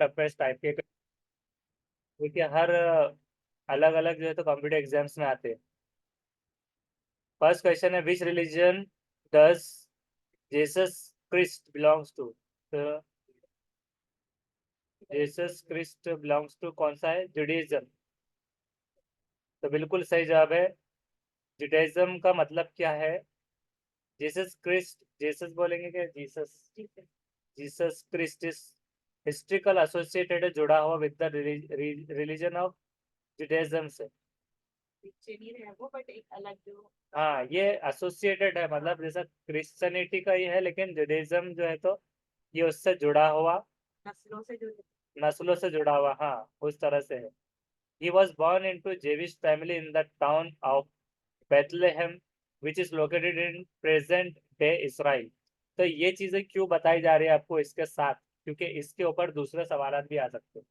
Affairs type के, देखिए हर अलग अलग जो है तो कंप्यूटर एग्जाम्स में आते हैं। फर्स्ट क्वेश्चन है, which religion does Jesus Christ belongs to? तो जीसस क्रिस्ट बिलोंग्स टू कौन सा है? जुडाइज्म। तो बिल्कुल सही जवाब है। जुडाइज्म का मतलब क्या है? जीसस क्रिस्ट, जीसस बोलेंगे क्या? Jesus, Jesus Christ is historical associated है, जुड़ा हुआ with the religion of Judaism से। क्रिश्चियन है वो, बट एक अलग जो। हाँ, ये एसोसिएटेड है, मतलब जैसा क्रिश्चियनिटी का ही है, लेकिन जुडाइज्म जो है तो ये उससे जुड़ा हुआ, नस्लों से जो। नस्लों से जुड़ा हुआ, हाँ उस तरह से है। He was born into Jewish family in the town of Bethlehem, which is located in present day Israel। तो ये चीजें क्यों बताई जा रही है आपको इसके साथ? क्योंकि इसके ऊपर दूसरे सवाल भी आ सकते हैं।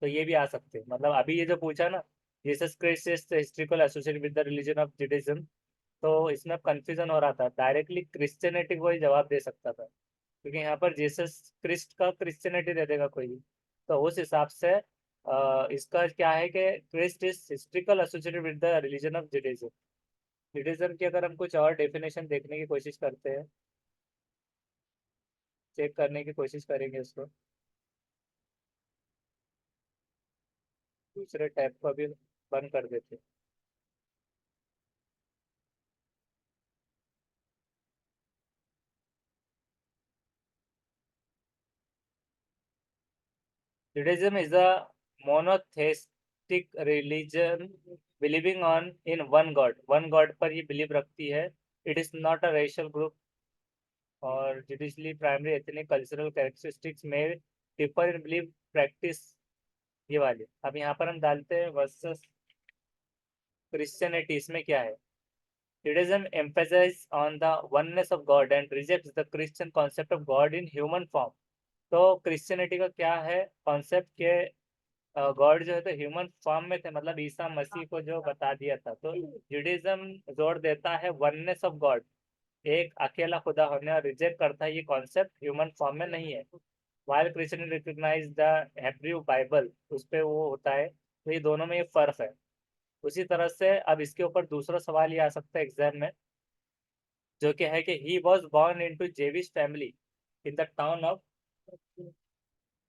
तो ये भी आ सकते हैं, मतलब अभी ये जो पूछा ना, Jesus Christ is historical associated with the religion of Judaism, तो इसमें कंफ्यूजन हो रहा था, डायरेक्टली क्रिश्चियनिटी को ही जवाब दे सकता था, क्योंकि यहाँ पर जीसस क्रिस्ट का क्रिश्चियनिटी दे देगा कोई भी। तो उस हिसाब से इसका क्या है कि Christ is historical associated with the religion of Judaism. Judaism की अगर हम कुछ और डेफिनेशन देखने की कोशिश करते हैं, चेक करने की कोशिश करेंगे उसको, दूसरे टैब को भी बंद कर देते हैं। Judaism is a monotheistic religion believing on in one God, one God पर ही बिलीव रखती है। It is not a racial group और judicially primary ethnic cultural characteristics में differ in belief practice, ये वाले। अब यहाँ पर हम डालते हैं वर्सेस क्रिश्चियनिटी, इसमें क्या है? Judaism emphasizes on the oneness of God and rejects the Christian concept of God in human form। तो क्रिश्चियनिटी का क्या है कॉन्सेप्ट के? गॉड जो है तो ह्यूमन फॉर्म में थे, मतलब ईसा मसीह को जो बता दिया था। तो जुडिज्म जोर देता है वननेस ऑफ गॉड, एक अकेला खुदा होने, और रिजेक्ट करता है ये कॉन्सेप्ट ह्यूमन फॉर्म में नहीं है। While Christian recognize the Hebrew Bible, उस पे वो होता है। तो ये दोनों में ये फर्क है। उसी तरह से अब इसके ऊपर दूसरा सवाल ये आ सकता है एग्जाम में, जो कि है कि he was born in to Jewish family in the town of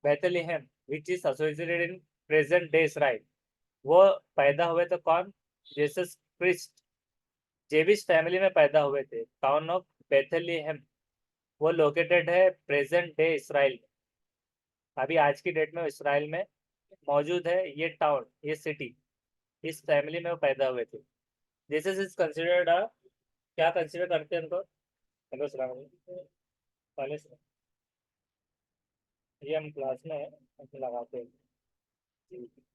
Bethlehem which is associated in present day Israel. वो पैदा हुए तो कौन? जीसस क्रिस्ट जेविश फैमिली में पैदा हुए थे, टाउन ऑफ बेथलेहेम, वो लोकेटेड है प्रेजेंट डे इसराइल में। अभी आज की डेट में इसराइल में मौजूद है ये टाउन, ये सिटी, इस फैमिली में वो पैदा हुए थे। जीसस इज कंसिडर्ड क्या कंसिडर करते हैं उनको? हेलो सलाम कॉलेज में, ये हम क्लास में है, हम लगाते हैं।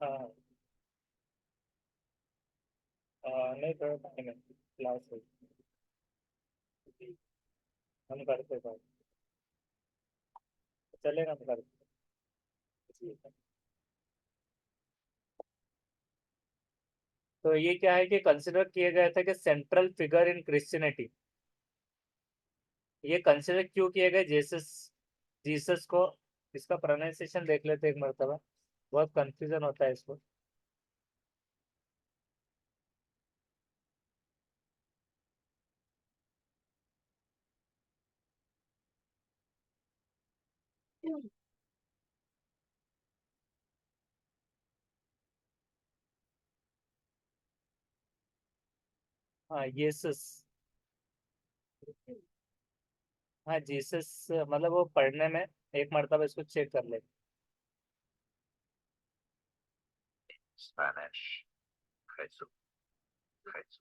हाँ नहीं, थोड़ा टाइम है क्लास में, हम करते हैं, चलेगा हम करते हैं। तो ये क्या है कि कंसिडर किया गया था कि सेंट्रल फिगर इन क्रिश्चियनिटी, ये कंसिडर क्यों किया गया जीसस, जीसस को? इसका प्रोनाउंसिएशन देख लेते एक मरतबा, बहुत कंफ्यूजन होता है इसको। हाँ जीसस, हाँ जीसस, मतलब वो पढ़ने में एक मरतबा इसको चेक कर ले। Spanish, Jesús, Jesús,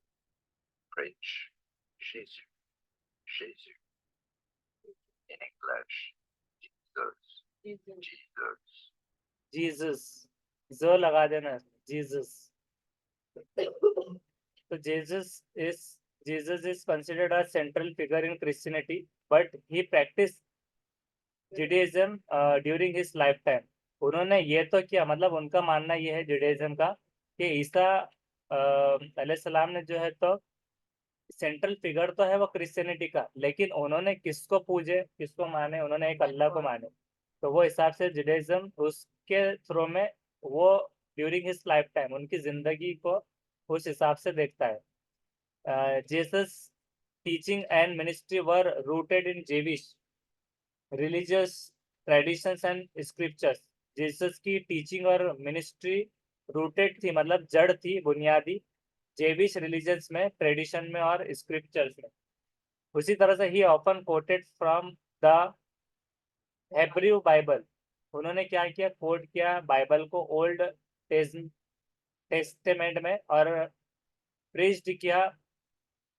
French, Jésus, Jésus. In English, Jesus, Jesus. Jesus, जो लगा देना, जीसस। तो Jesus is considered a central figure in Christianity, but he practice Judaism during his life time. उन्होंने ये तो किया, मतलब उनका मानना ये है जुडाइज्म का कि ईसा अलैहिस्सलाम ने जो है तो सेंट्रल फिगर तो है वो क्रिश्चियनिटी का, लेकिन उन्होंने किसको पूजे, किसको माने? उन्होंने एक अल्लाह को माने। तो वो हिसाब से जुडाइज्म उसके थ्रू में वो ड्यूरिंग हिज लाइफ टाइम उनकी जिंदगी को उस हिसाब से देखता है। Jesus teaching and ministry were rooted in Jewish religious traditions and scriptures. Jesus की टीचिंग और मिनिस्ट्री रूटेड थी, मतलब जड़ थी, बुनियादी जेविश रिलीजन्स में, ट्रेडिशन में और स्क्रिप्चर्स में। उसी तरह से ही often coated from the Hebrew Bible. उन्होंने क्या किया, कोट किया बाइबल को ओल्ड टेस्टेमेंट में और प्रीच्ड किया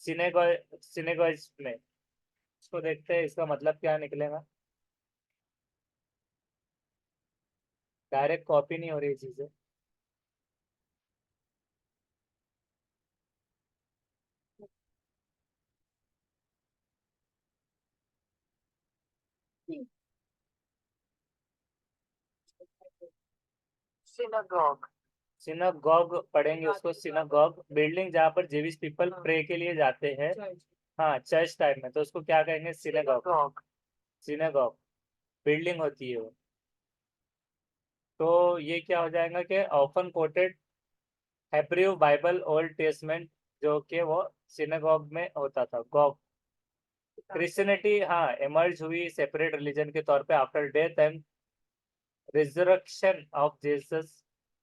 सिनेगॉज में। इसको देखते हैं इसका मतलब क्या निकलेगा। डायरेक्ट कॉपी नहीं हो रही चीजें। Synagogue. सिनागॉग पढ़ेंगे उसको। सिनागॉग बिल्डिंग जहाँ पर जेविश पीपल प्रे के लिए जाते हैं। हाँ, चर्च टाइप में, तो उसको क्या कहेंगे, सिनागॉग। Synagogue. सिनागॉग बिल्डिंग होती है वो। तो ये क्या हो जाएगा कि often coated Hebrew Bible old testament, जो कि वो सिनागॉग में होता था। गॉग क्रिश्चियनिटी हाँ इमर्ज हुई सेपरेट रिलीजन के तौर पे after death and resurrection of Jesus,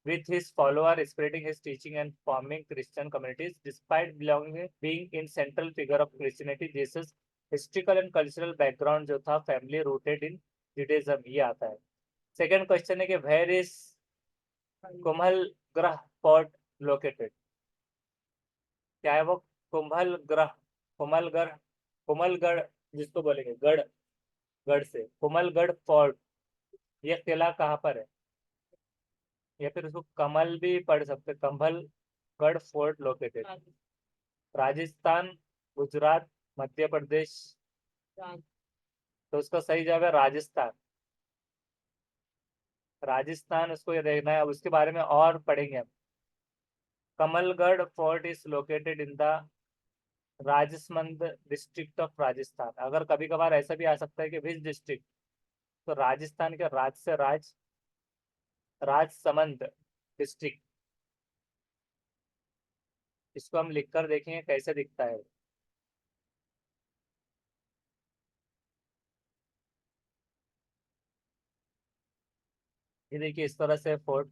with his followers spreading his teaching and forming Christian communities. Despite belonging being in central figure of Christianity, Jesus historical and cultural background जो था family rooted in Judaism, ये आता है। Second question है कि where is कुम्भल ग्रह fort located. क्या है वो कुंभल ग्रह, कुमलगढ़, कुमलगढ़ जिसको बोलेंगे गढ़, गढ़ से कुमलगढ़ फोर्ट, ये किला कहाँ पर है, या फिर उसको कमल भी पढ़ सकते, कंभलगढ़ फोर्ट लोकेटेड। राजस्थान, गुजरात, मध्य प्रदेश, तो उसका सही जवाब है राजस्थान। राजस्थान उसको ये देखना है, अब उसके बारे में और पढ़ेंगे हम। Kamalgarh fort is located in the Rajsamand district of Rajasthan. अगर कभी कभार ऐसा भी आ सकता है कि विच डिस्ट्रिक्ट, तो राजस्थान के राज से राजसमंद डिस्ट्रिक्ट। इसको हम लिखकर देखेंगे कैसे दिखता है। ये देखिए इस तरह से फोर्ट,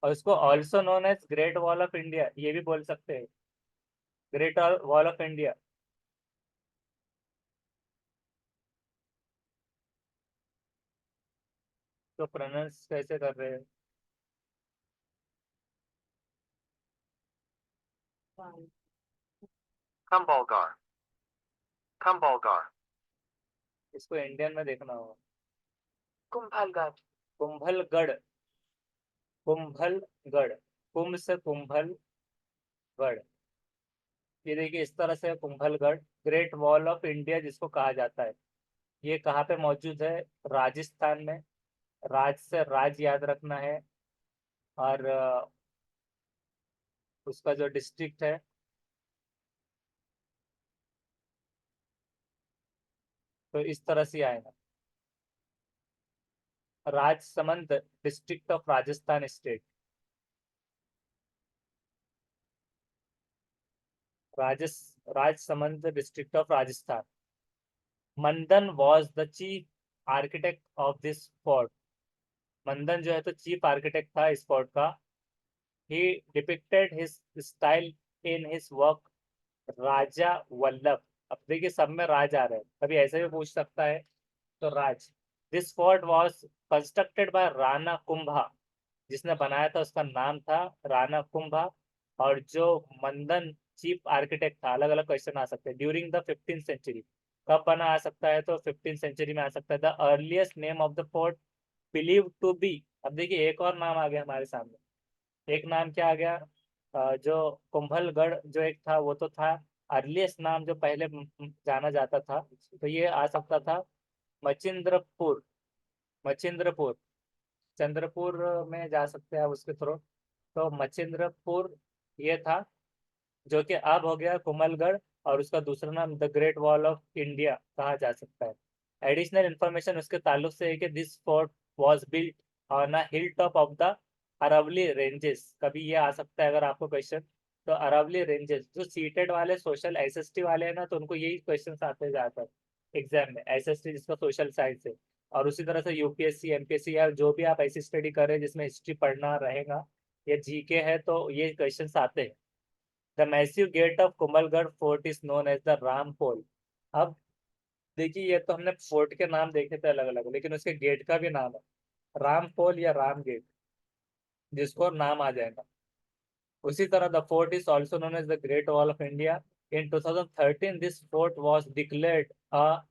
और इसको also known as great wall of India ये भी बोल सकते हैं, ग्रेट वॉल ऑफ इंडिया। तो प्रोनाउंस कैसे कर रहे हैं। Kumbhalgarh. Kumbhalgarh. इसको इंडियन में देखना होगा। Kumbhalgarh. कुंभलगढ़, कुंभलगढ़, कुंभ से कुंभलगढ़। ये देखिए इस तरह से Kumbhalgarh, great wall of India जिसको कहा जाता है। ये कहाँ पे मौजूद है, राजस्थान में। राज से राज याद रखना है, और उसका जो डिस्ट्रिक्ट है, तो इस तरह से आएगा, Rajsamand district of Rajasthan state. राजस Rajsamand district of Rajasthan. Mandan was the chief architect of this fort. Mandan जो है तो चीफ आर्किटेक्ट था इस फोर्ट का। He depicted his style in his work Raja Vallabh. अब देखिए सब में राज आ रहे हैं, कभी ऐसे भी पूछ सकता है, तो राज। This fort was constructed by Rana Kumbha, जिसने बनाया था उसका नाम था राणा कुंभा। और जो मंदन चीफ आर्किटेक्ट था, अलग अलग क्वेश्चन आ सकते हैं, ड्यूरिंग द 15th सेंचुरी, कब बना आ सकता है, तो 15th सेंचुरी में आ सकता है। The earliest name of the fort believe to be. अब देखिए एक और नाम आ गया हमारे सामने। एक नाम क्या आ गया, जो कुंभलगढ़ जो एक था वो तो था, अर्लीस्ट नाम जो पहले जाना जाता था, तो ये आ सकता था मचिंद्रपुर। मचिंद्रपुर, चंद्रपुर में जा सकते हैं आप उसके थ्रू। तो मचिंद्रपुर ये था, जो कि अब हो गया कुमलगढ़, और उसका दूसरा नाम the great wall of India कहा जा सकता है। एडिशनल इंफॉर्मेशन उसके ताल्लुक से है कि this fort was built on a hill top of the Aravalli ranges. कभी ये आ सकता है अगर आपको क्वेश्चन, तो अरावली रेंजेस जो सीटेड वाले सोशल एसएसटी वाले हैं ना, तो उनको यही क्वेश्चन आते हैं ज्यादातर एग्जाम में, एसएसटी जिसका सोशल साइंस है। और उसी तरह से यूपीएससी एमपीएससी या जो भी आप ऐसी स्टडी करें जिसमें हिस्ट्री पढ़ना रहेगा या जीके है, तो ये क्वेश्चन आते हैं। The massive gate of Kumbhalgarh fort is known as the Ram Pol. अब देखिए, ये तो हमने फोर्ट के नाम देखे थे अलग अलग, लेकिन उसके गेट का भी नाम है राम पोल या राम गेट, जिसको नाम आ जाएगा। उसी तरह the fort is also known as the great wall of India. In 2013 this fort was declared a,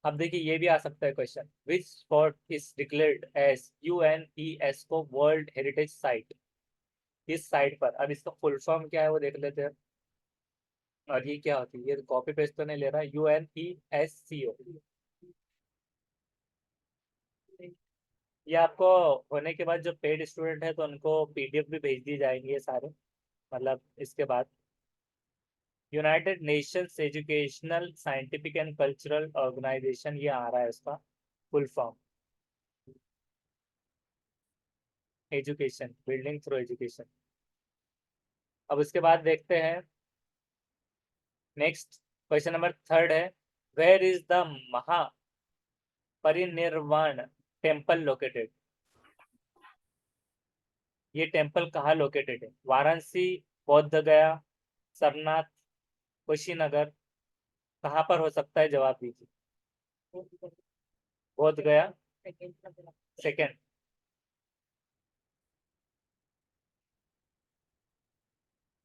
अब देखिए ये भी आ सकता है question, which fort is declared as UNESCO world heritage site. इस साइट पर, अब इसका फुल फॉर्म क्या है वो देख लेते हैं। और ये क्या होती है, ये कॉपी पेस्ट तो नहीं ले रहा, यूएनईएससीओ। ये आपको होने के बाद जो पेड स्टूडेंट है तो उनको पीडीएफ भी भेज दी जाएंगी ये सारे, मतलब इसके बाद। United Nations Educational Scientific and Cultural Organization, ये आ रहा है उसका full form, education, building through education. अब उसके बाद देखते हैं नेक्स्ट, क्वेश्चन नंबर थर्ड है, where is the Mahaparinirvana temple located. ये टेम्पल कहाँ लोकेटेड है, वाराणसी, बोध गया, सरनाथ, कुशीनगर, कहाँ पर हो सकता है, जवाब दीजिए। बोध गया सेकेंड,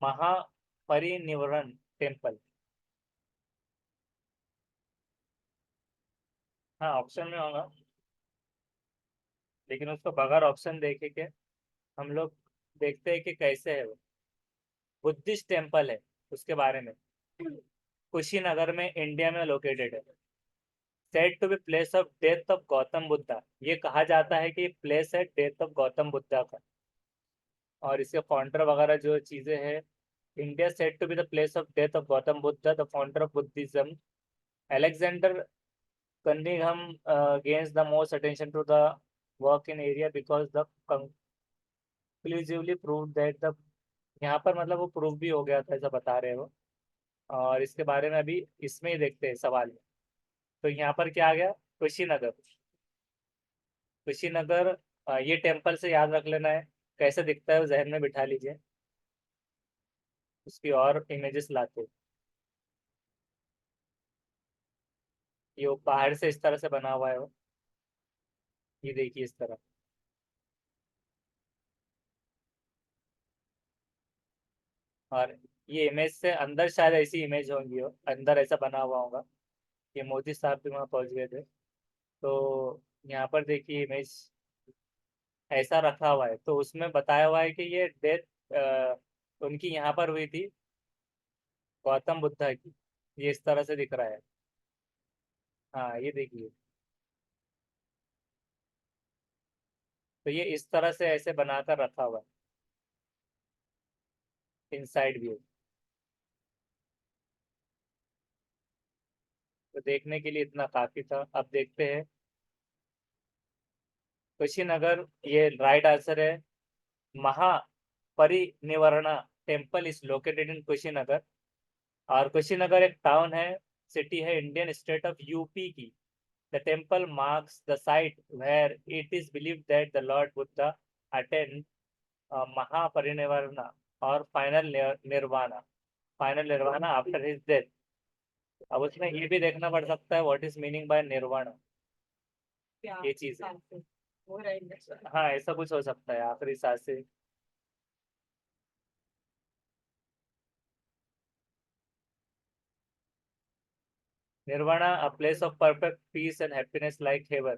महापरिनिर्वाण टेम्पल, हाँ ऑप्शन में होगा, लेकिन उसको बगैर ऑप्शन देखे के हम लोग देखते हैं कि कैसे है वो। बुद्धिस्ट टेम्पल है उसके बारे में, कुशीनगर में इंडिया में लोकेटेड है। Said to be place of death of Gautam Buddha, ये कहा जाता है कि प्लेस है डेथ ऑफ गौतम बुद्धा का। और इसके फाउंडर वगैरह जो चीजें हैं, India said to be the place of death of Gautam Buddha, the founder of Buddhism. Alexander Cunningham gains the most attention to the work in area because the conclusively proved that the, यहाँ पर मतलब वो prove भी हो गया था ऐसा बता रहे हो। और इसके बारे में अभी इसमें ही देखते हैं सवाल में। तो यहाँ पर क्या आ गया, कुशीनगर। कुशीनगर, ये टेम्पल से याद रख लेना है, कैसे दिखता है वो जहन में बिठा लीजिए, उसकी और इमेजेस लाते हैं। ये वो पहाड़ से इस तरह से बना हुआ है वो, ये देखिए इस तरह। और ये इमेज से अंदर शायद ऐसी इमेज होंगी, हो अंदर ऐसा बना हुआ होगा। ये मोदी साहब भी वहाँ पहुँच गए थे। तो यहाँ पर देखिए इमेज ऐसा रखा हुआ है, तो उसमें बताया हुआ है कि ये डेथ उनकी यहाँ पर हुई थी, गौतम बुद्धा की। ये इस तरह से दिख रहा है, हाँ ये देखिए। तो ये इस तरह से ऐसे बनाकर रखा हुआ है इनसाइड व्यू। तो देखने के लिए इतना काफी था। अब देखते हैं कुशीनगर, ये राइट आंसर है। Mahaparinirvana temple is located in Kushinagar. और कुशीनगर एक टाउन है, सिटी है इंडियन स्टेट ऑफ यूपी की। The temple marks the site where it is believe that the lord Buddha attend Mahaparinirvana और final nirvana after his death. अब उसमें ये भी देखना पड़ सकता है what is meaning by nirvana, क्या ये चीज है। सांसें हो रहा है हाँ ऐसा कुछ हो सकता है, आखिरी सांस से। Nirvana a place of perfect peace and happiness like heaven.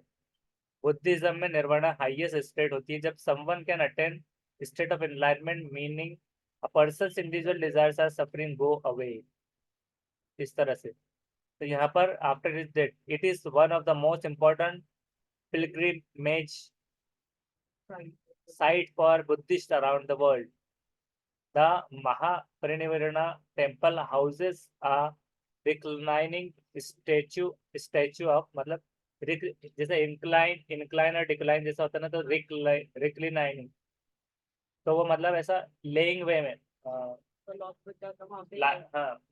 Buddhism में निर्वाणा हाईएस्ट स्टेट होती है जब someone can attain state of enlightenment, meaning a person's individual desires are suffering go away, इस तरह से। तो यहाँ पर after is death it is one of the most important pilgrimage site for Buddhists around the world. The Mahaparinirvana temple houses a reclining statue of, मतलब जैसे incline और decline जैसा होता है ना, तो रिक्लाइनिंग, तो वो मतलब ऐसा लेइंग वे में, तो लॉर्ड बुद्धा का वहाँ पे हाँ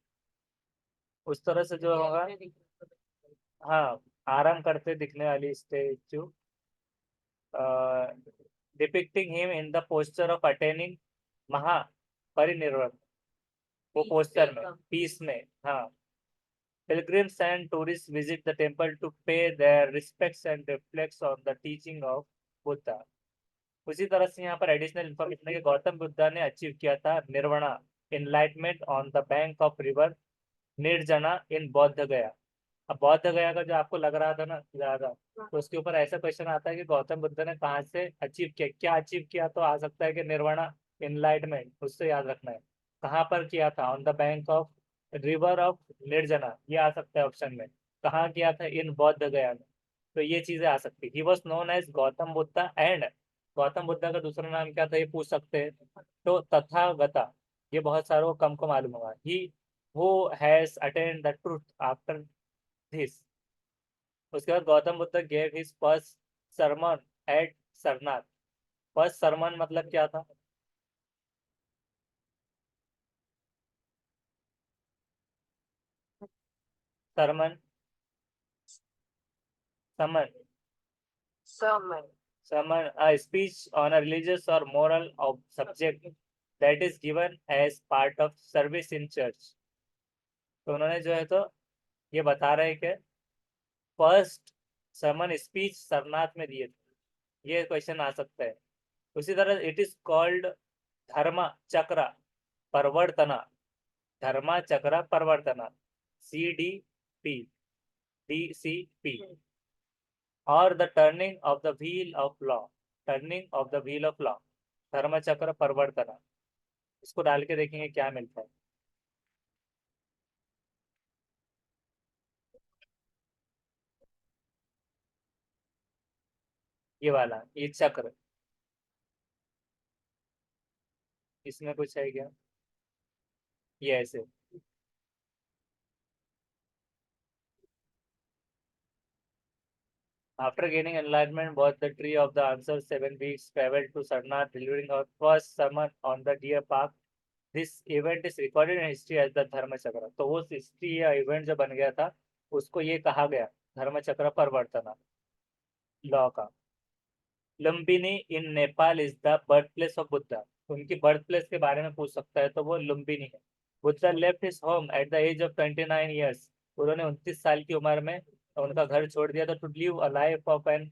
उस तरह से जो होगा, में दिख रहा था। हाँ आराम करते दिखने वाली statue, depicting him in the posture of attaining Mahaparinirvana, वो Peace पोस्टर पे में, का। पीस में, हाँ। Pilgrims and tourists visit the temple to pay their respects and reflects on the teaching of Buddha. उसी तरह से यहाँ पर एडिशनल इन्फॉर्मेशन है कि गौतम बुद्धा ने अचीव किया था nirvana, enlightenment on the bank of river Nirjana in Bodh Gaya. अब बौद्ध गया का जो आपको लग रहा था ना ज्यादा, तो उसके ऊपर ऐसा क्वेश्चन आता है कि गौतम बुद्ध ने कहाँ से अचीव किया, क्या अचीव किया, तो आ सकता है कि निर्वाणा, एनलाइटमेंट, उससे याद रखना है कहाँ पर किया था, on the bank of river of Nirjana, ये आ सकता है ऑप्शन में। कहाँ किया था, इन बौद्ध गया में, तो ये चीजें आ सकती। He was known as Gautam Buddha and, Gautam Buddha का दूसरा नाम क्या था ये पूछ सकते हैं, तो तथागता, ये बहुत सारों को कम को मालूम होगा। He who has attend the truth after this. उसके बाद Gautam Buddha gave his first sermon at Sarnath. First sermon मतलब क्या था, सरमन, समन, Sermon. summon a speech on a religious or moral of subject that is given as part of service in church। तो उन्होंने जो है तो ये बता रहे हैं कि फर्स्ट समन स्पीच सरनाथ में दिए थे, ये क्वेश्चन आ सकता है। उसी तरह इट इज कॉल्ड धर्म चक्र परिवर्तना, धर्मा चक्र परिवर्तना, CDP, DCP, और the turning of the wheel of law, turning of the wheel of law, धर्म चक्र परिवर्तना। इसको डाल के देखेंगे क्या मिलता है। ये वाला, ये चक्र, इसमें कुछ है क्या, ये ऐसे। After gaining enlightenment, both the tree of the answer 7 weeks traveled to Sarnath, delivering our first sermon on the deer park. This event is recorded in history as the धर्म चक्र। तो उस हिस्ट्री या इवेंट जो बन गया था उसको ये कहा गया धर्म चक्र परिवर्तन लॉ का। Lumbini in Nepal is the birth place of Buddha. उनकी बर्थ प्लेस के बारे में पूछ सकता है तो वो लुम्बिनी है। Buddha left his home at the age of 29 years. उन्होंने 29 साल की उम्र में उनका घर छोड़ दिया था, to live a life of an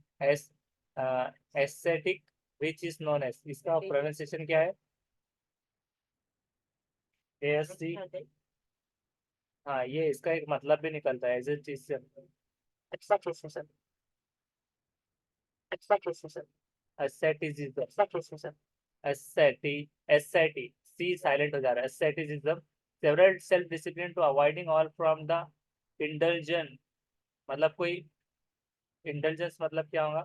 aesthetic which is known as, इसका प्रोनाउंसिएशन क्या है, ASC। हाँ ये इसका एक मतलब भी निकलता है एज ए चीज से, Asceticism. Asceticism. asceticism, Asceticism. asceti, सी साइलेंट हो जा रहा है, asceticism, several self discipline to avoiding all from the indulgence, मतलब कोई इंडल्जेंस मतलब क्या होगा,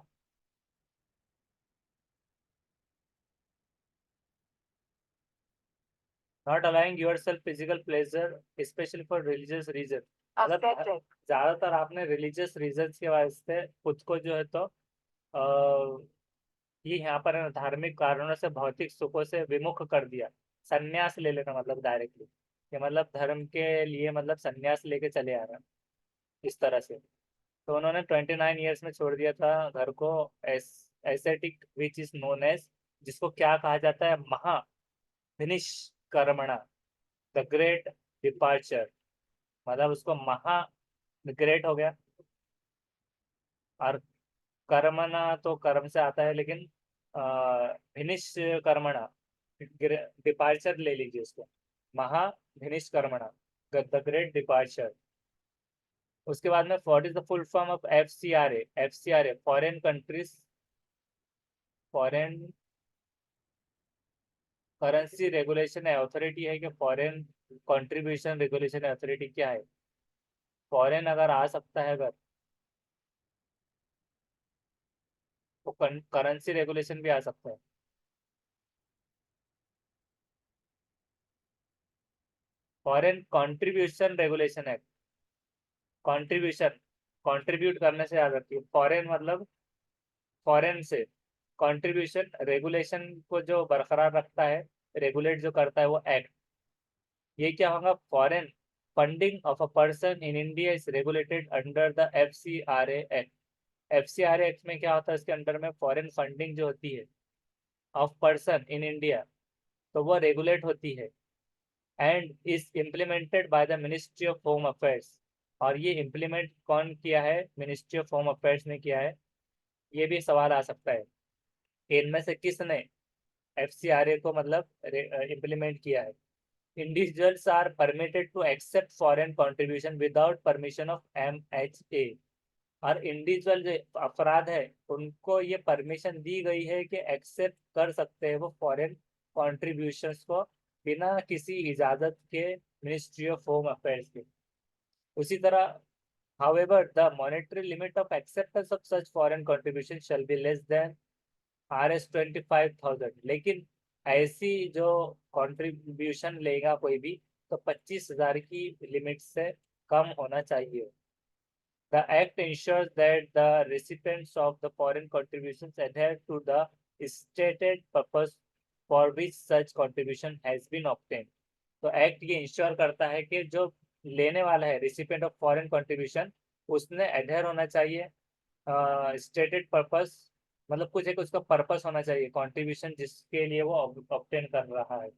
not allowing yourself physical pleasure specially for religious reason, मतलब Ascetic. ज्यादातर आपने रिलीजियस रीजन के वास्ते खुद को जो है तो ये यहाँ पर है ना, धार्मिक कारणों से भौतिक सुखों से विमुख कर दिया। संन्यास ले लेना मतलब डायरेक्टली, ये मतलब धर्म के लिए मतलब संन्यास लेके चले आ रहा है इस तरह से। तो उन्होंने 29 ईयर्स में छोड़ दिया था घर को, ascetic which is known as, जिसको क्या कहा जाता है, महाविनिष्कर्मणा, द ग्रेट डिपार्चर, मतलब उसको महा, ग्रेट हो गया, और कर्मणा तो कर्म से आता है, लेकिन विनिष्कर्मणा, डिपार्चर ले लीजिए उसको, महाविनिष्कर्मणा, द ग्रेट डिपार्चर। उसके बाद में what is the full form of FCRA, FCRA foreign countries, foreign currency regulation authority है कि फॉरेन कंट्रीब्यूशन रेगुलेशन अथॉरिटी, क्या है, फॉरेन अगर आ सकता है अगर, तो करेंसी रेगुलेशन भी आ सकता है। Foreign contribution regulation act, contribution, contribute करने से याद रखिए, फॉरेन मतलब फॉरेन से, कंट्रीब्यूशन रेगुलेशन को जो बरकरार रखता है, रेगुलेट जो करता है वो एक्ट। ये क्या होगा, foreign funding of a person in India is regulated under the FCRA act. FCRA act में क्या होता है, इसके अंडर में फॉरेन फंडिंग जो होती है ऑफ पर्सन इन इंडिया, तो वो रेगुलेट होती है and is implemented by the ministry of home affairs. और ये इम्प्लीमेंट कौन किया है, मिनिस्ट्री ऑफ होम अफेयर्स ने किया है। ये भी सवाल आ सकता है, इनमें से किसने FCRA को मतलब इम्प्लीमेंट किया है। Individuals are permitted to accept foreign contribution without permission of MHA। और इंडिविजुअल जो अफराद है उनको ये परमिशन दी गई है कि एक्सेप्ट कर सकते हैं वो फॉरेन कॉन्ट्रीब्यूशंस को बिना किसी इजाजत के मिनिस्ट्री ऑफ होम अफेयर्स के। उसी तरह however the monetary limit of acceptance of such foreign contribution shall be less than Rs 25,000। लेकिन ऐसी जो कंट्रीब्यूशन लेगा कोई भी तो 25,000 की लिमिट से कम होना चाहिए। The act ensures that the recipients of the foreign contributions adhere to the stated purpose for which such contribution has been obtained। तो एक्ट ये इंश्योर करता है कि जो लेने वाला है रिसिपिएंट ऑफ फॉरेन कंट्रीब्यूशन, उसने एडहेयर होना चाहिए स्टेटेड पर्पस, मतलब कुछ एक उसका पर्पस होना चाहिए कंट्रीब्यूशन जिसके लिए वो ऑब्टेन कर रहा है।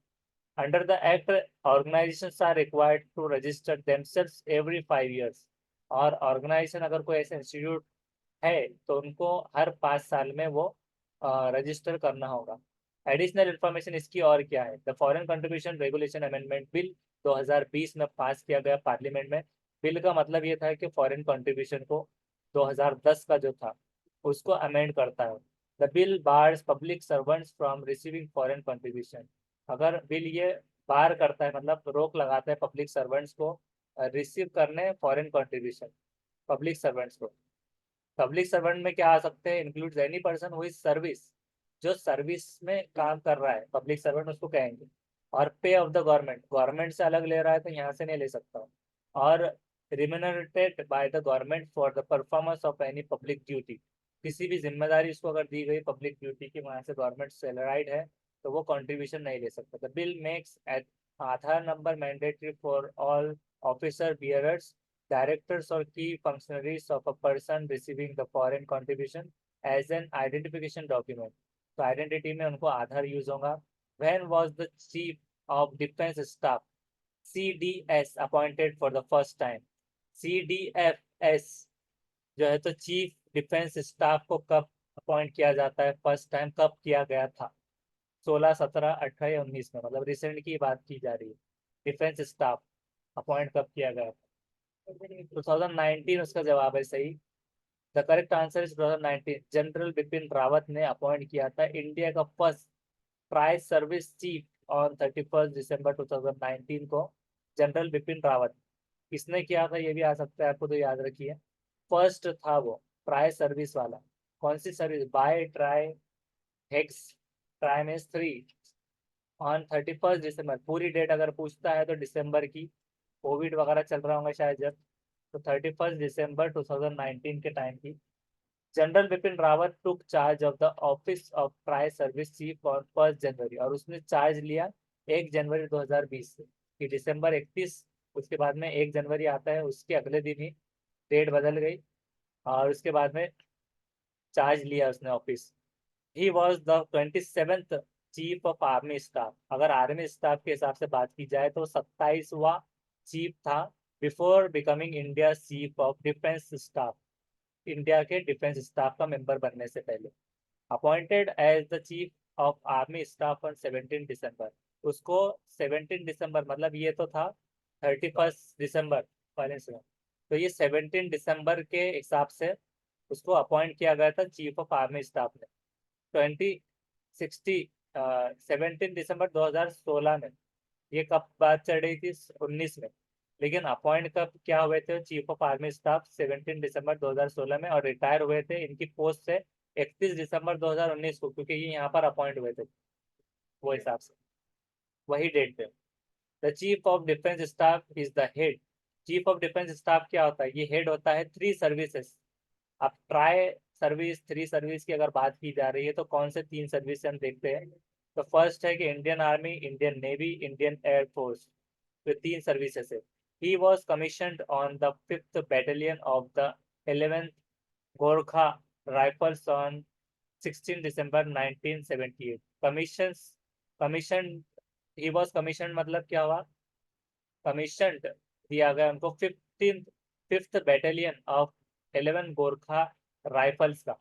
Under the act organisations are required to register themselves every 5 years। और ऑर्गेनाइजेशन अगर कोई ऐसा इंस्टीट्यूट है तो उनको हर 5 साल में वो रजिस्टर करना होगा। एडिशनल इंफॉर्मेशन इसकी और क्या है, the foreign contribution regulation amendment bill 2020 में पास किया गया पार्लियामेंट में। बिल का मतलब ये था कि फॉरेन कंट्रीब्यूशन को 2010 का जो था उसको अमेंड करता है। The bill bars public servants from receiving foreign contribution. अगर बिल ये बार करता है मतलब रोक लगाता है पब्लिक सर्वेंट्स को रिसीव करने फॉरेन कंट्रीब्यूशन, पब्लिक सर्वेंट्स को। पब्लिक सर्वेंट में क्या आ सकते हैं, includes any person who is service, जो सर्विस में काम कर रहा है पब्लिक सर्वेंट उसको कहेंगे। और पे ऑफ द गवर्नमेंट, गवर्नमेंट से अलग ले रहा है तो यहाँ से नहीं ले सकता। और remunerated by the government for the performance of any public duty, किसी भी जिम्मेदारी उसको अगर दी गई पब्लिक ड्यूटी की, वहाँ से गवर्नमेंट सैलराइड है तो वो कंट्रीब्यूशन नहीं ले सकता। The bill makes Aadhaar number mandatory for all officer bearers, directors or key functionaries of a person receiving the foreign contribution as an identification document। तो आइडेंटिटी में उनको आधार यूज होगा। When was the chief of defense staff CDS appointed for the first time? CDFS जो है तो chief defence staff को कब appoint किया जाता है, फर्स्ट टाइम कब किया गया था, 16, 17, 18 या 19 में, मतलब रिसेंट की बात की जा रही है। डिफेंस स्टाफ अपॉइंट कब किया गया था, 2019 उसका जवाब है सही। The correct answer is 2019। General Bipin Rawat ने अपॉइंट किया था इंडिया का first tri service chief on 31 दिसंबर 2019 को। जनरल बिपिन रावत किसने किया था ये भी आ सकता है आपको, तो याद रखिए फर्स्ट था वो ट्राई सर्विस वाला। कौन सी service, by tri hex, tri में 3 ऑन 31 दिसंबर। पूरी डेट अगर पूछता है तो दिसंबर की, कोविड वगैरह चल रहा होगा शायद जब, तो 31 दिसंबर 2019 के टाइम की। General Bipin Rawat took charge of the office of tri service chief on 1 जनवरी, और उसने चार्ज लिया 1 जनवरी 2020 से, कि दिसंबर 31, उसके बाद में 1 जनवरी आता है, उसके अगले दिन ही डेट बदल गई और उसके बाद में चार्ज लिया उसने office. He was the 27th chief of army staff. अगर आर्मी स्टाफ के हिसाब से बात की जाए तो 27वां चीफ था before becoming India chief of defence staff, India के डिफेंस स्टाफ का मेंबर बनने से पहले। Appointed as the chief of army staff on 17 December, उसको 17 दिसंबर मतलब ये तो था 31 दिसंबर पहले से, तो ये 17 दिसंबर के हिसाब से उसको अपॉइंट किया गया था चीफ ऑफ आर्मी स्टाफ ने। 17 दिसंबर 2016 में। ये कब बात चल रही थी, 19 में, लेकिन अपॉइंट कब क्या हुए थे चीफ ऑफ आर्मी स्टाफ 17 दिसंबर 2016 में, और रिटायर हुए थे इनकी पोस्ट से 31 दिसंबर 2019 को, क्योंकि ये यहाँ पर अपॉइंट हुए थे वो हिसाब से, वही डेट पे। The chief of defence staff is the head chief of defence staff क्या होता है? ये हेड होता है 3 सर्विसेज। अब ट्राई सर्विस 3 सर्विस की अगर बात की जा रही है तो कौन से 3 सर्विस हम देखते हैं? तो फर्स्ट है कि Indian army, Indian navy, Indian air force. तो 3 सर्विसेज है। He was commissioned on the 5th battalion of the 11th Gorkha Rifles on 16 December 1978। Commission he was commission मतलब क्या हुआ? कमीशनड दिया गया उनको 5th battalion of 11 Gorkha rifles का।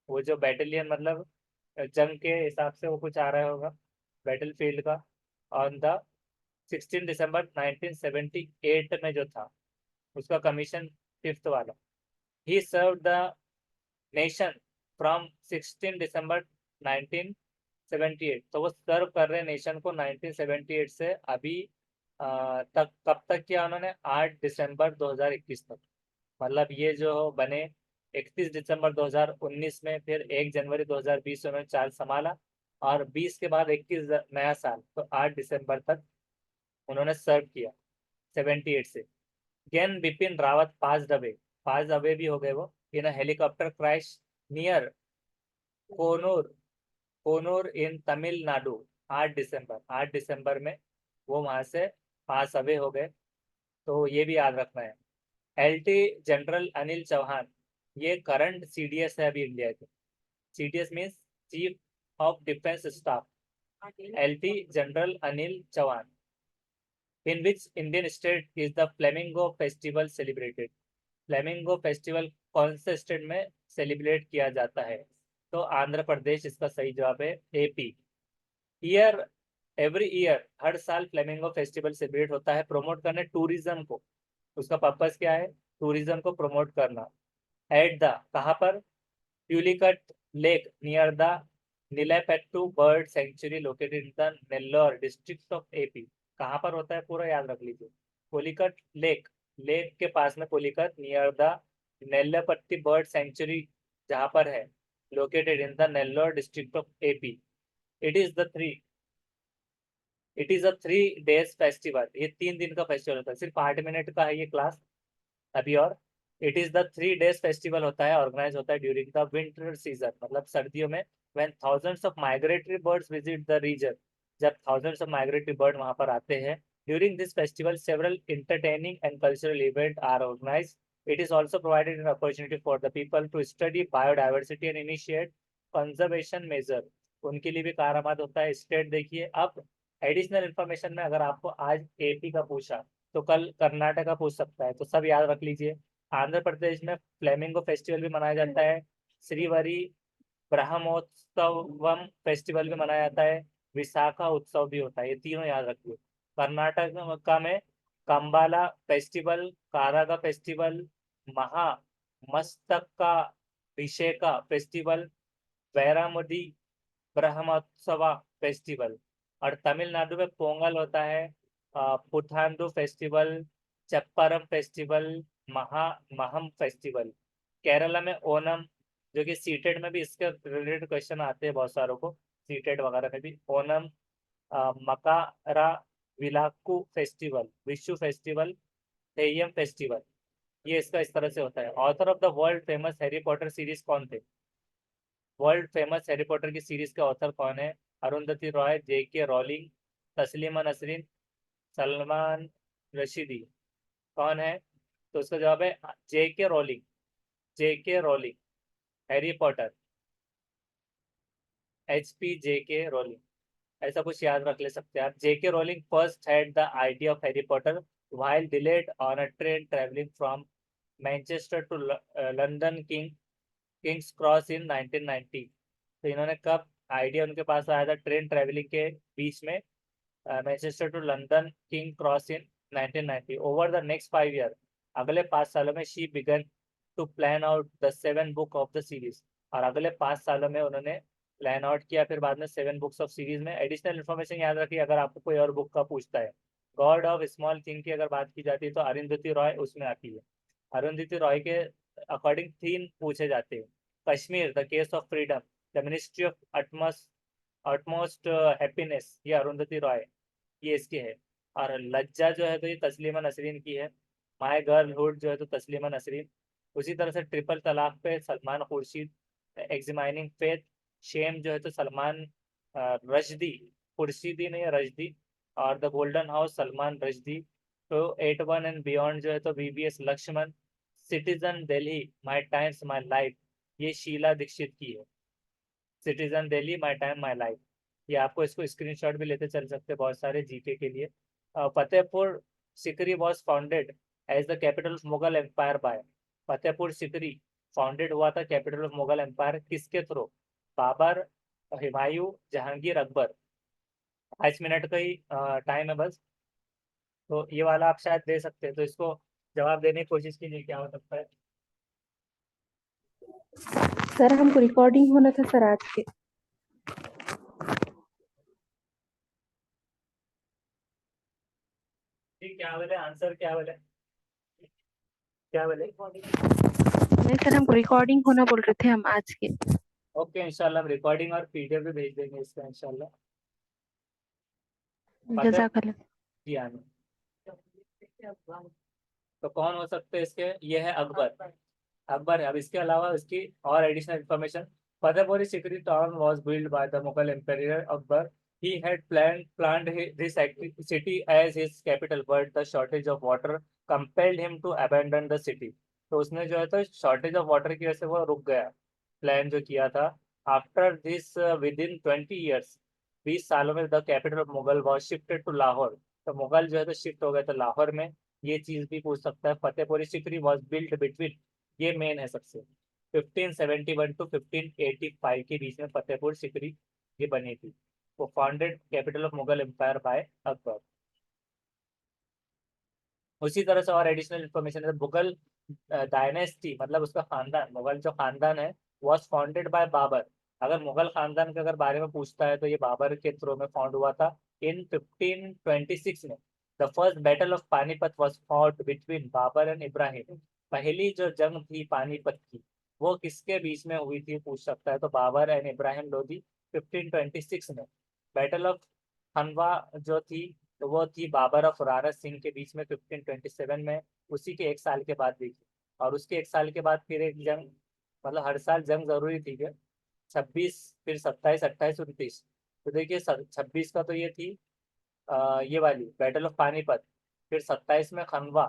वो जो बैटेलियन मतलब जंग के हिसाब से वो कुछ आ रहा होगा बैटल फील्ड का। ऑन द 16 दिसंबर 1978 में जो था उसका कमीशन 5th वाला। ही सर्व द नेशन फ्रॉम 16 दिसंबर 1978। तो वो सर्व कर रहे नेशन को 1978 से अभी तक। कब तक किया उन्होंने? 8 दिसंबर 2021 तक। मतलब ये जो बने 31 दिसंबर 2019 में, फिर 1 जनवरी 2020 में उन्होंने चार्ज संभाला, और 20 के बाद 21 नया साल, तो 8 दिसंबर तक उन्होंने सर्व किया 78 से। Gain Bipin Rawat pass away भी हो गए वो इन helicopter crash near Konur Konur इन तमिलनाडु। 8 दिसंबर में वो वहां से पास अवे हो गए। तो ये भी याद रखना है। एलटी जनरल अनिल चौहान, ये करंट सीडीएस है अभी इंडिया के। CDS means chief of defence staff. LT general Anil Chauhan. In which Indian state is the flamingo festival celebrated? Flamingo festival कौन से स्टेट में सेलिब्रेट किया जाता है? तो आंध्र प्रदेश इसका सही जवाब है, एपी। ईयर एवरी ईयर, हर साल फ्लेमिंगो फेस्टिवल सेलिब्रेट होता है प्रमोट करने टूरिज्म को। उसका पर्पस क्या है? टूरिज्म को प्रमोट करना। एट द, कहाँ पर? Pulicat lake near the Nelapattu bird sanctuary located in the Nellore district of AP. कहाँ पर होता है पूरा याद रख लीजिए। पुलिकट लेक, लेक के पास में Pulicat, near the Nelapattu bird sanctuary जहाँ पर है, located in the Nellore district of AP. It is the three it is a 3 days festival. ये 3 दिन का फेस्टिवल होता है। सिर्फ 8 मिनट का है ये क्लास अभी। और it is the 3 days festival होता है, ऑर्गेनाइज होता है ड्यूरिंग द विंटर सीजन, मतलब सर्दियों में। When thousands of migratory birds visit the region, जब थाउजेंड्स ऑफ माइग्रेटरी बर्ड वहां पर आते हैं। During this festival several entertaining and cultural events are organized. It is also provided an opportunity for the people to study biodiversity and initiate conservation measure। उनके लिए भी कारआमद होता है। स्टेट देखिए। अब एडिशनल इंफॉर्मेशन में अगर आपको आज एपी का पूछा तो कल कर्नाटक का पूछ सकता है, तो सब याद रख लीजिए। आंध्र प्रदेश में फ्लेमिंगो फेस्टिवल भी मनाया जाता है। श्रीवरी ब्रह्मोत्सवम फेस्टिवल भी मनाया जाता है। विशाखा उत्सव भी होता है। ये तीनों याद रखिए। कर्नाटक का में कंबाला फेस्टिवल, कारागा फेस्टिवल, महा मस्तका विशेका फेस्टिवल, वैरामुदी ब्रह्मोत्सवा फेस्टिवल। और तमिलनाडु में पोंगल होता है, Puthandu festival, Chapparam festival, Maham festival. Kerala में ओनम, जो कि सीटेड में भी इसके रिलेटेड क्वेश्चन आते हैं बहुत सारों को, सीटेड वगैरह में भी। Onam, Makara Vilakku festival, Vishu festival, Theyyam festival. ये इसका इस तरह से होता है। Author of the world famous Harry Potter series कौन थे? वर्ल्ड फेमस हैरी पॉटर की सीरीज के ऑथर कौन है? Arundhati Roy, J K Rowling, Taslima Nasreen, Salman Rushdie. कौन है? तो उसका जवाब है J K Rowling. J K Rowling, Harry Potter, HP J K Rowling. ऐसा कुछ याद रख ले सकते हैं आप। जेके Rowling first had the idea of Harry Potter while delayed on a train traveling from Manchester to London Kings Cross in 1990। तो इन्होंने कब आइडिया उनके पास आया था? ट्रेन ट्रेवलिंग के बीच में, Manchester to London King Cross in 1990। Over the next 5 year, अगले 5 सालों में she began to plan out the 7 book of the series. और अगले 5 सालों में उन्होंने प्लान आउट किया, फिर बाद में 7 books ऑफ सीरीज में। एडिशनल इन्फॉर्मेशन याद रखिए अगर आपको कोई और बुक का पूछता है। गॉड ऑफ स्मॉल थिंग की अगर बात की जाती है तो अरुंधति रॉय उसमें आती है। अरुंधति रॉय के अकॉर्डिंग 3 पूछे जाते हैं। Kashmir, the case of freedom, the ministry of utmost happiness, ये अरुंधति रॉय, ये इसकी है। और लज्जा जो है तो ये तस्लीमा नसरीन की है। माय गर्लहुड जो है तो तस्लीमा नसरीन। उसी तरह से ट्रिपल तलाक पे Salman Khurshid. Examining faith shame जो है तो सलमान रश्दी, खुर्शीदी नहीं रश्दी। और the golden house Salman Rushdie. तो 81 एंड बियॉन्ड जो है तो VVS Laxman. Citizen Delhi my times my life, ये शीला दीक्षित की है। Citizen Delhi my time my life. ये आपको इसको स्क्रीनशॉट भी लेते चल सकते हैं बहुत सारे जीके के लिए। Fatehpur Sikri was founded as the capital of Mughal empire by. Fatehpur Sikri founded हुआ था कैपिटल ऑफ मुगल एम्पायर किसके थ्रू? बाबर, हुमायूं, जहांगीर, अकबर। 5 मिनट का ही टाइम है बस। तो ये वाला आप शायद दे सकते हैं, तो इसको जवाब देने की कोशिश कीजिए क्या हो सकता है। सर हमको रिकॉर्डिंग होना था सर आज के। ठीक, क्या बोले आंसर, क्या बोले, क्या बोले? नहीं सर हमको रिकॉर्डिंग होना बोल रहे थे हम आज के। ओके, इंशाल्लाह हम रिकॉर्डिंग और पीडीएफ भी भेज देंगे इसका इंशाल्लाह। जज़ाकल्लाह। जी हाँ। तो कौन हो सकते हैं इसके? ये है अकबर। अकबर है। अब इसके अलावा इसकी और additional information. Fatehpuri Sikri town was build by the Mughal empire Akbar. He had planned this city as his capital, but the shortage of water compelled him to abandon the city. तो उसने जो है तो शॉर्टेज ऑफ वाटर की वजह से वो रुक गया प्लान जो किया था। After this within 20 years, 20 सालों में the capital of Mughal was shifted to Lahore. तो मुगल जो है तो शिफ्ट हो गए थे लाहौर में। ये चीज भी पूछ सकता है। Fatehpuri Sikri was built between, ये मेन है सबसे, 1571 टू 1585 के बीच में फतेहपुर सिकरी ये बनी थी। वो founded capital of Mughal empire by Akbar. उसी तरह से और एडिशनल इंफॉर्मेशन है। मुगल डायनेस्टी मतलब उसका खानदान, मुगल जो खानदान है वॉज फाउंडेड बाय बाबर। अगर मुगल खानदान के अगर बारे में पूछता है तो ये बाबर के थ्रू में फाउंड हुआ था इन 1526 में। The first battle of Panipat was fought between Babur and Ibrahim. पहली जो जंग थी पानीपत की वो किसके बीच में हुई थी पूछ सकता है, तो बाबर एंड इब्राहिम लोधी 1526 में। बैटल ऑफ खनवा जो थी तो वो थी बाबर और फुरारा सिंह के बीच में 1527 में। उसी के 1 साल के बाद हुई थी। और उसके 1 साल के बाद फिर एक जंग, मतलब हर साल जंग जरूरी थी क्या? 26, फिर 27, 28, 29। तो देखिए 26 का तो ये थी ये वाली बैटल ऑफ पानीपत। फिर 27 में खनवा,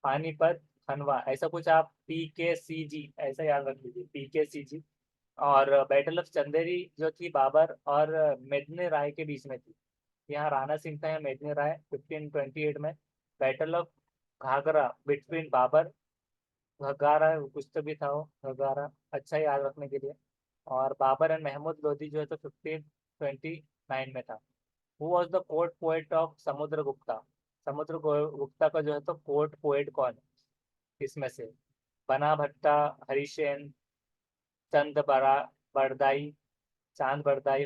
पानीपत, खनवा, ऐसा कुछ आप PKCG ऐसा याद रख लीजिए, PKCG। और बैटल ऑफ चंदेरी जो थी बाबर और मेदनी राय के बीच में थी। यहाँ राणा सिंह था, यहाँ मेदनी राय 1528 में। Battle of Ghaghra between Babur, Ghaghra कुछ तो भी था वो, घगारा अच्छा याद रखने के लिए। और बाबर एंड महमूद लोधी जो है तो 1529 में था। Who was the court poet of Samudragupta? Samudragupta का जो है तो कोर्ट पोएट कौन है इसमें से? बना भट्टा, हरिसेन, चंद बरा बरदाई, चांद बरदाई,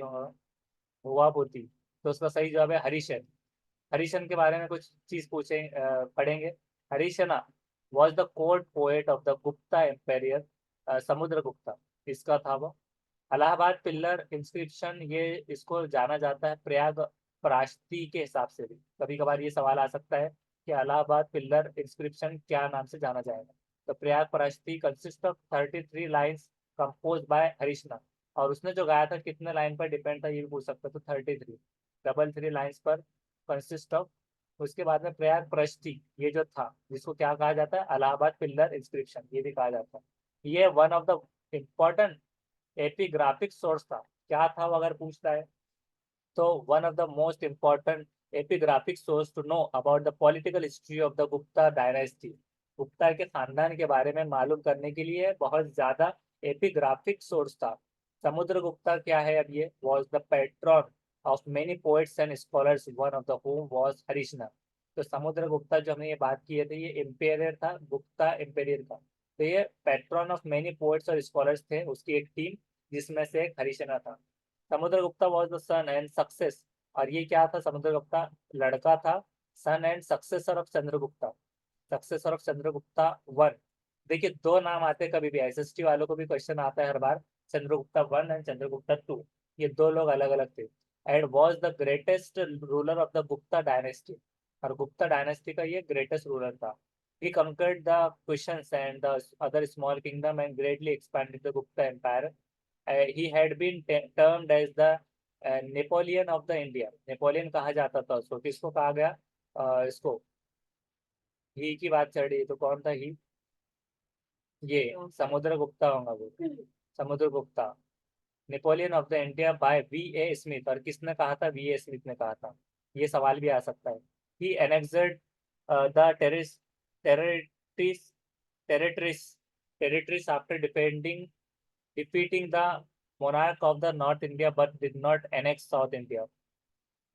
हुआ पोती। तो उसका सही जवाब है हरिशन। हरिशन के बारे में कुछ चीज पूछे पढ़ेंगे। Harishena was the court poet of the Gupta emperor Samudragupta, इसका था वो। अलाहाबाद पिल्लर इंस्क्रिप्शन, ये इसको जाना जाता है प्रयाग पराश्ती के हिसाब से भी। कभी कभार ये सवाल आ सकता है कि इलाहाबाद पिल्लर इंस्क्रिप्शन क्या नाम से जाना जाएगा। तो Prayag Prashasti consist of 33 lines compose by Harishena. और उसने जो गाया था कितने लाइन पर डिपेंड था ये भी पूछ सकता, तो 33, डबल 3 लाइन्स पर कंसिस्ट ऑफ। उसके बाद में प्रयाग प्रश्ती ये जो था जिसको क्या कहा जाता है, इलाहाबाद पिल्लर इंस्क्रिप्शन ये भी कहा जाता है। ये one of the important epigraphic source था। क्या था वो अगर पूछता है तो one of the most important epigraphic source to know about the political history of the Gupta dynasty. Gupta के खानदान के बारे में मालूम करने के लिए बहुत ज्यादा एपिग्राफिक सोर्स था। समुद्रगुप्ता क्या है अब ये? Was the patron of many poets and scholars, one of the whom was Harishena. तो समुद्रगुप्ता जो हमने ये बात की है तो ये एम्पेयर था, गुप्ता एम्पेयर का। तो ये पैट्रॉन ऑफ मेनी पोएट्स और स्कॉलर्स थे, उसकी एक टीम जिसमें से एक हरिशना था। Samudragupta was the son and success, और ये क्या था? समुद्रगुप्ता लड़का था, son and successor of Chandragupta, successor of Chandragupta one. देखिए दो नाम आते हैं कभी भी, SST वालों को भी क्वेश्चन आता है हर बार, Chandragupta one and Chandragupta two. ये दो लोग अलग अलग थे। And was the greatest ruler of the Gupta dynasty. और गुप्ता डायनेस्टी का ये ग्रेटेस्ट रूलर था. He conquered the Kushans and the other small kingdom and greatly expanded the Gupta Empire. He had been termed as the Napoleon of the India. Napoleon कहा जाता था उसको. किसको कहा गया? इसको ही की बात चल रही है तो कौन था ही? ये समुद्र गुप्ता होगा वो. समुद्र Gupta. Napoleon of the India by V.A. Smith. और किसने कहा था? V.A. स्मिथ ने कहा था. ये सवाल भी आ सकता है. ही एनेक्सेड the territories territories after defeating the monarch of the North India but did not annex South India.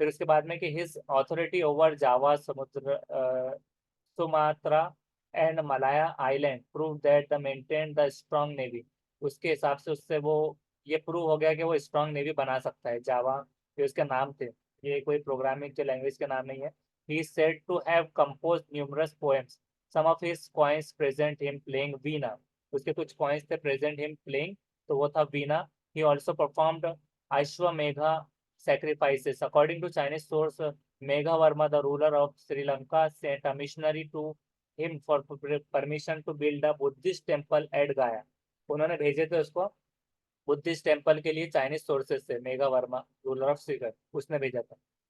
फिर उसके बाद में कि his authority over Java, Sumatra and Malaya Island proved that the maintained the strong navy. उसके हिसाब से उससे वो ये प्रूव हो गया कि वो स्ट्रॉन्ग नेवी बना सकता है. जावा ये उसके नाम थे. ये कोई प्रोग्रामिंग के लैंग्वेज के नाम नहीं है. He is said to have composed numerous poems. Some of his coins present him playing Veena. उसके कुछ coins थे present him playing, तो वो था Veena. He also performed Ashwamedha sacrifices. According to Chinese source, Meghavarma, the ruler of Sri Lanka, sent a missionary to him for permission to build a Buddhist temple at Gaya. उन्होंने भेजे थे उसको Buddhist temple के लिए Chinese sources से. Mega Verma ruler of Shrigarh उसने भेजा था.